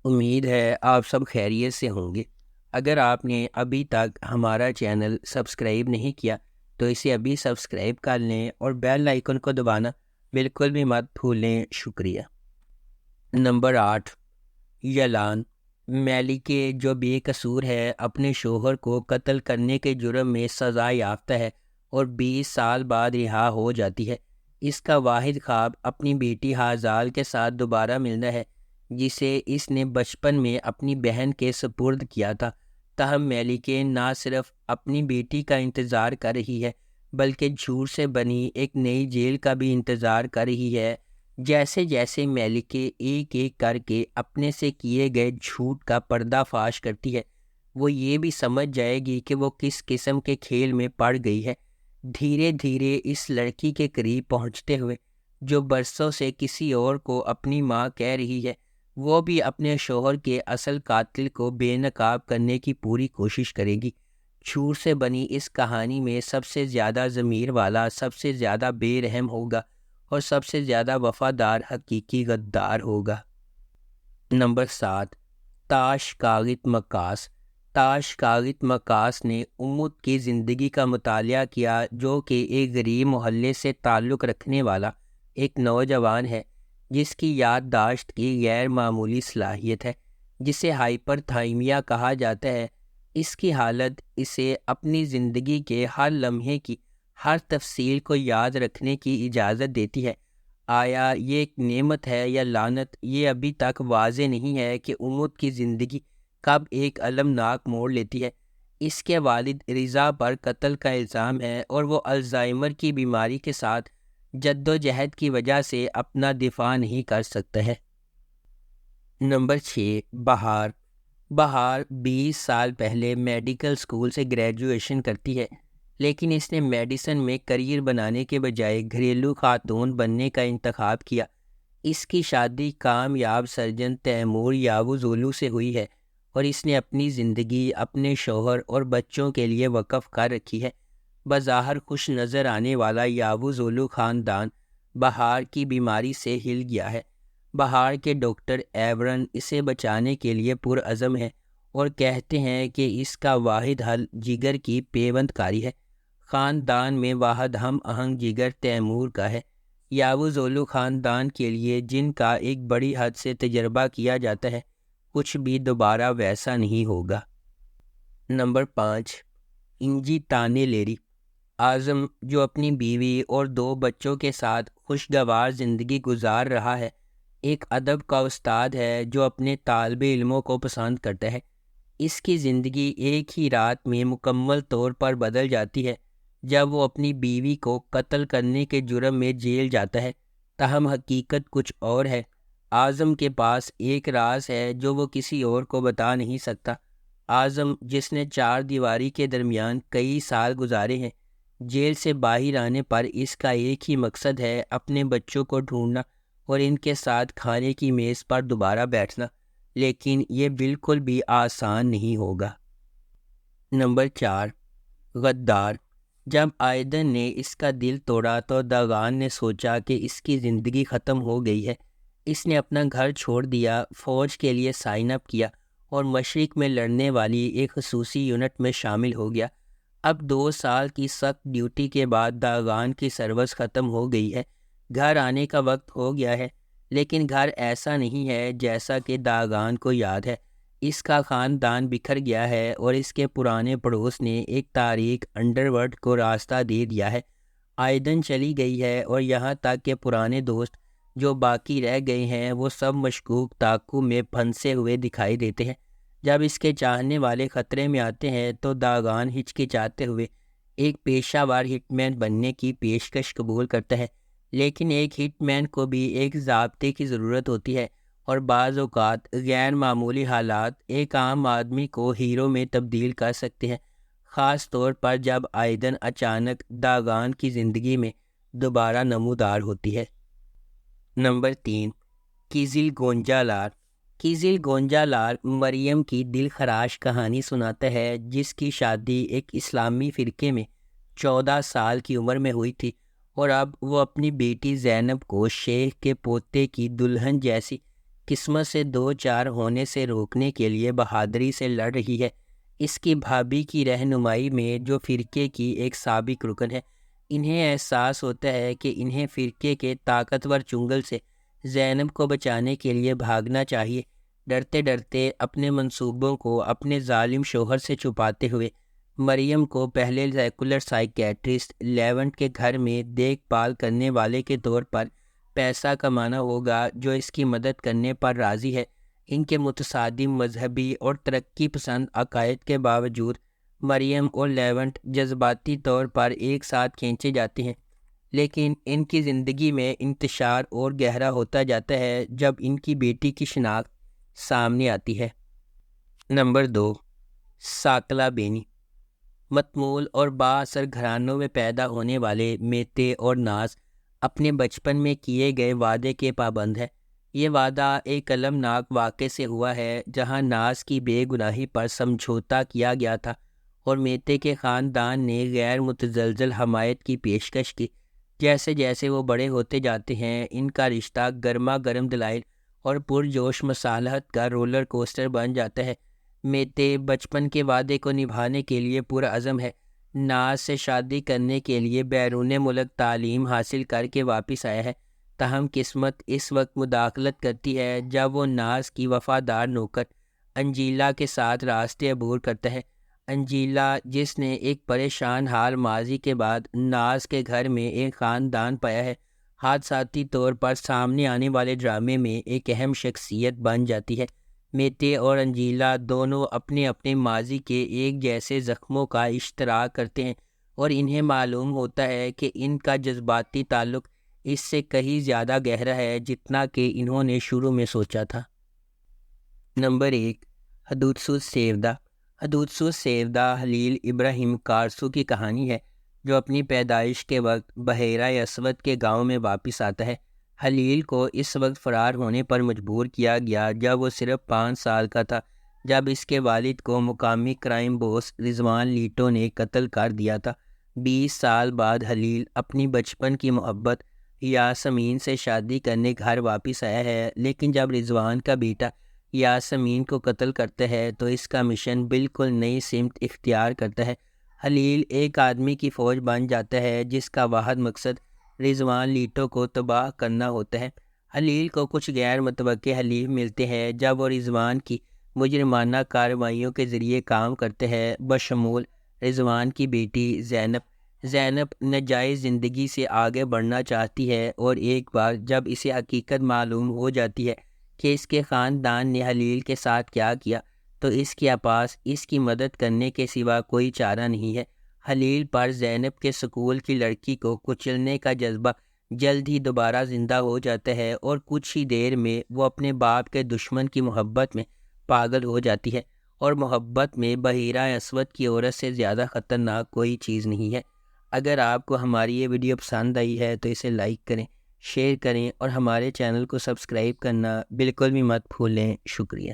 امید ہے آپ سب خیریت سے ہوں گے۔ اگر آپ نے ابھی تک ہمارا چینل سبسکرائب نہیں کیا تو اسے ابھی سبسکرائب کر لیں اور بیل آئیکن کو دبانا بالکل بھی مت بھولیں۔ شکریہ۔ نمبر 8، یلان میلیکے جو بے قصور ہے، اپنے شوہر کو قتل کرنے کے جرم میں سزا یافتہ ہے اور 20 سال بعد رہا ہو جاتی ہے۔ اس کا واحد خواب اپنی بیٹی ہازال کے ساتھ دوبارہ ملنا ہے، جسے اس نے بچپن میں اپنی بہن کے سپرد کیا تھا۔ تاہم میلیکے نہ صرف اپنی بیٹی کا انتظار کر رہی ہے بلکہ جھوٹ سے بنی ایک نئی جیل کا بھی انتظار کر رہی ہے۔ جیسے جیسے میلیکے ایک ایک کر کے اپنے سے کیے گئے جھوٹ کا پردہ فاش کرتی ہے، وہ یہ بھی سمجھ جائے گی کہ وہ کس قسم کے کھیل میں پڑ گئی ہے۔ دھیرے دھیرے اس لڑکی کے قریب پہنچتے ہوئے، جو برسوں سے کسی اور کو اپنی ماں کہہ رہی ہے، وہ بھی اپنے شوہر کے اصل قاتل کو بے نقاب کرنے کی پوری کوشش کرے گی۔ جھوٹ سے بنی اس کہانی میں سب سے زیادہ ضمیر والا سب سے زیادہ بے رحم ہوگا اور سب سے زیادہ وفادار حقیقی غدار ہوگا۔ نمبر 7، تاش کاغت مکاس۔ تاش کاغت مکاس نے امت کی زندگی کا مطالعہ کیا، جو کہ ایک غریب محلے سے تعلق رکھنے والا ایک نوجوان ہے جس کی یادداشت کی غیر معمولی صلاحیت ہے، جسے ہائپر تھائیمیا کہا جاتا ہے۔ اس کی حالت اسے اپنی زندگی کے ہر لمحے کی ہر تفصیل کو یاد رکھنے کی اجازت دیتی ہے۔ آیا یہ ایک نعمت ہے یا لعنت، یہ ابھی تک واضح نہیں ہے کہ امت کی زندگی کب ایک المناک موڑ لیتی ہے۔ اس کے والد رضا پر قتل کا الزام ہے اور وہ الزائمر کی بیماری کے ساتھ جدوجہد کی وجہ سے اپنا دفاع نہیں کر سکتا ہے۔ نمبر 6، بہار۔ بہار 20 سال پہلے میڈیکل اسکول سے گریجویشن کرتی ہے، لیکن اس نے میڈیسن میں کریئر بنانے کے بجائے گھریلو خاتون بننے کا انتخاب کیا۔ اس کی شادی کامیاب سرجن تیمور یاوزولو سے ہوئی ہے اور اس نے اپنی زندگی اپنے شوہر اور بچوں کے لیے وقف کر رکھی ہے۔ بظاہر خوش نظر آنے والا یاوزولو خاندان بہار کی بیماری سے ہل گیا ہے۔ بہار کے ڈاکٹر ایورن اسے بچانے کے لیے پرعزم ہیں اور کہتے ہیں کہ اس کا واحد حل جگر کی پیوند کاری ہے۔ خاندان میں واحد ہم آہنگ جگر تیمور کا ہے۔ یاوزولو خاندان کے لیے، جن کا ایک بڑی حد سے تجربہ کیا جاتا ہے، کچھ بھی دوبارہ ویسا نہیں ہوگا۔ نمبر 5، انجی تانے لیری۔ اعظم، جو اپنی بیوی اور 2 بچوں کے ساتھ خوشگوار زندگی گزار رہا ہے، ایک ادب کا استاد ہے جو اپنے طالب علموں کو پسند کرتا ہے۔ اس کی زندگی ایک ہی رات میں مکمل طور پر بدل جاتی ہے جب وہ اپنی بیوی کو قتل کرنے کے جرم میں جیل جاتا ہے۔ تاہم حقیقت کچھ اور ہے۔ اعظم کے پاس ایک راز ہے جو وہ کسی اور کو بتا نہیں سکتا۔ اعظم، جس نے 4 دیواری کے درمیان کئی سال گزارے ہیں، جیل سے باہر آنے پر اس کا ایک ہی مقصد ہے اپنے بچوں کو ڈھونڈنا اور ان کے ساتھ کھانے کی میز پر دوبارہ بیٹھنا، لیکن یہ بالکل بھی آسان نہیں ہوگا۔ نمبر 4، غدار۔ جب آئیدن نے اس کا دل توڑا تو داغان نے سوچا کہ اس کی زندگی ختم ہو گئی ہے۔ اس نے اپنا گھر چھوڑ دیا، فوج کے لیے سائن اپ کیا اور مشرق میں لڑنے والی ایک خصوصی یونٹ میں شامل ہو گیا۔ اب 2 سال کی سخت ڈیوٹی کے بعد داغان کی سروس ختم ہو گئی ہے۔ گھر آنے کا وقت ہو گیا ہے، لیکن گھر ایسا نہیں ہے جیسا کہ داغان کو یاد ہے۔ اس کا خاندان بکھر گیا ہے اور اس کے پرانے پڑوس نے ایک تاریک انڈرورلڈ کو راستہ دے دیا ہے۔ آئیدن چلی گئی ہے اور یہاں تک کہ پرانے دوست جو باقی رہ گئے ہیں وہ سب مشکوک تعاقب میں پھنسے ہوئے دکھائی دیتے ہیں۔ جب اس کے چاہنے والے خطرے میں آتے ہیں تو داغان ہچکچاتے ہوئے ایک پیشہ ور ہٹ مین بننے کی پیشکش قبول کرتا ہے، لیکن ایک ہٹ مین کو بھی ایک ضابطے کی ضرورت ہوتی ہے اور بعض اوقات غیر معمولی حالات ایک عام آدمی کو ہیرو میں تبدیل کر سکتے ہیں، خاص طور پر جب آئیدن اچانک داغان کی زندگی میں دوبارہ نمودار ہوتی ہے۔ نمبر 3، کیزل گونجالار۔ کیزل گونجالار مریم کی دل خراش کہانی سناتا ہے، جس کی شادی ایک اسلامی فرقے میں 14 سال کی عمر میں ہوئی تھی اور اب وہ اپنی بیٹی زینب کو شیخ کے پوتے کی دلہن جیسی قسمت سے دو چار ہونے سے روکنے کے لیے بہادری سے لڑ رہی ہے۔ اس کی بھابھی کی رہنمائی میں جو فرقے کی ایک سابق رکن ہے، انہیں احساس ہوتا ہے کہ انہیں فرقے کے طاقتور چنگل سے زینب کو بچانے کے لیے بھاگنا چاہیے۔ ڈرتے ڈرتے اپنے منصوبوں کو اپنے ظالم شوہر سے چھپاتے ہوئے مریم کو پہلے ریگولر سائیکیٹرسٹ لیونٹ کے گھر میں دیکھ بھال کرنے والے کے طور پر پیسہ کمانا ہوگا، جو اس کی مدد کرنے پر راضی ہے۔ ان کے متصادم مذہبی اور ترقی پسند عقائد کے باوجود مریم اور لیونٹ جذباتی طور پر ایک ساتھ کھینچے جاتے ہیں، لیکن ان کی زندگی میں انتشار اور گہرا ہوتا جاتا ہے جب ان کی بیٹی کی شناخت سامنے آتی ہے۔ نمبر 2، ساکلا بینی۔ متمول اور با اثر گھرانوں میں پیدا ہونے والے میتے اور ناز اپنے بچپن میں کیے گئے وعدے کے پابند ہے۔ یہ وعدہ ایک المناک واقعے سے ہوا ہے جہاں ناز کی بے گناہی پر سمجھوتا کیا گیا تھا اور میتے کے خاندان نے غیر متزلزل حمایت کی پیشکش کی۔ جیسے جیسے وہ بڑے ہوتے جاتے ہیں، ان کا رشتہ گرما گرم دلائل اور پرجوش مصالحت کا رولر کوسٹر بن جاتا ہے۔ میتے بچپن کے وعدے کو نبھانے کے لیے پرعزم ہے۔ ناز سے شادی کرنے کے لیے بیرون ملک تعلیم حاصل کر کے واپس آیا ہے، تاہم قسمت اس وقت مداخلت کرتی ہے جب وہ ناز کی وفادار نوکر انجیلا کے ساتھ راستے عبور کرتا ہے۔ انجیلا، جس نے ایک پریشان حال ماضی کے بعد ناز کے گھر میں ایک خاندان پایا ہے، حادثاتی طور پر سامنے آنے والے ڈرامے میں ایک اہم شخصیت بن جاتی ہے۔ میتے اور انجیلا دونوں اپنے اپنے ماضی کے ایک جیسے زخموں کا اشتراک کرتے ہیں اور انہیں معلوم ہوتا ہے کہ ان کا جذباتی تعلق اس سے کہیں زیادہ گہرا ہے جتنا کہ انہوں نے شروع میں سوچا تھا۔ نمبر 1، حدوثوس سیودہ۔ حدوثوس سیودہ خلیل ابراہیم کارسو کی کہانی ہے، جو اپنی پیدائش کے وقت بحیرہ اسود کے گاؤں میں واپس آتا ہے۔ خلیل کو اس وقت فرار ہونے پر مجبور کیا گیا جب وہ صرف 5 سال کا تھا، جب اس کے والد کو مقامی کرائم باس رضوان لیٹو نے قتل کر دیا تھا۔ 20 سال بعد خلیل اپنی بچپن کی محبت یاسمین سے شادی کرنے گھر واپس آیا ہے، لیکن جب رضوان کا بیٹا یاسمین کو قتل کرتا ہے تو اس کا مشن بالکل نئی سمت اختیار کرتا ہے۔ خلیل ایک آدمی کی فوج بن جاتا ہے جس کا واحد مقصد رضوان لیٹو کو تباہ کرنا ہوتا ہے۔ خلیل کو کچھ غیر متوقع حلیف ملتے ہیں جب وہ رضوان کی مجرمانہ کارروائیوں کے ذریعے کام کرتے ہیں، بشمول رضوان کی بیٹی زینب۔ زینب ناجائز زندگی سے آگے بڑھنا چاہتی ہے اور ایک بار جب اسے حقیقت معلوم ہو جاتی ہے کہ اس کے خاندان نے خلیل کے ساتھ کیا کیا تو اس کے پاس اس کی مدد کرنے کے سوا کوئی چارہ نہیں ہے۔ خلیل پر زینب کے سکول کی لڑکی کو کچلنے کا جذبہ جلد ہی دوبارہ زندہ ہو جاتا ہے اور کچھ ہی دیر میں وہ اپنے باپ کے دشمن کی محبت میں پاگل ہو جاتی ہے، اور محبت میں بحیرہ اسود کی عورت سے زیادہ خطرناک کوئی چیز نہیں ہے۔ اگر آپ کو ہماری یہ ویڈیو پسند آئی ہے تو اسے لائک کریں، شیئر کریں اور ہمارے چینل کو سبسکرائب کرنا بالکل بھی مت بھولیں۔ شکریہ۔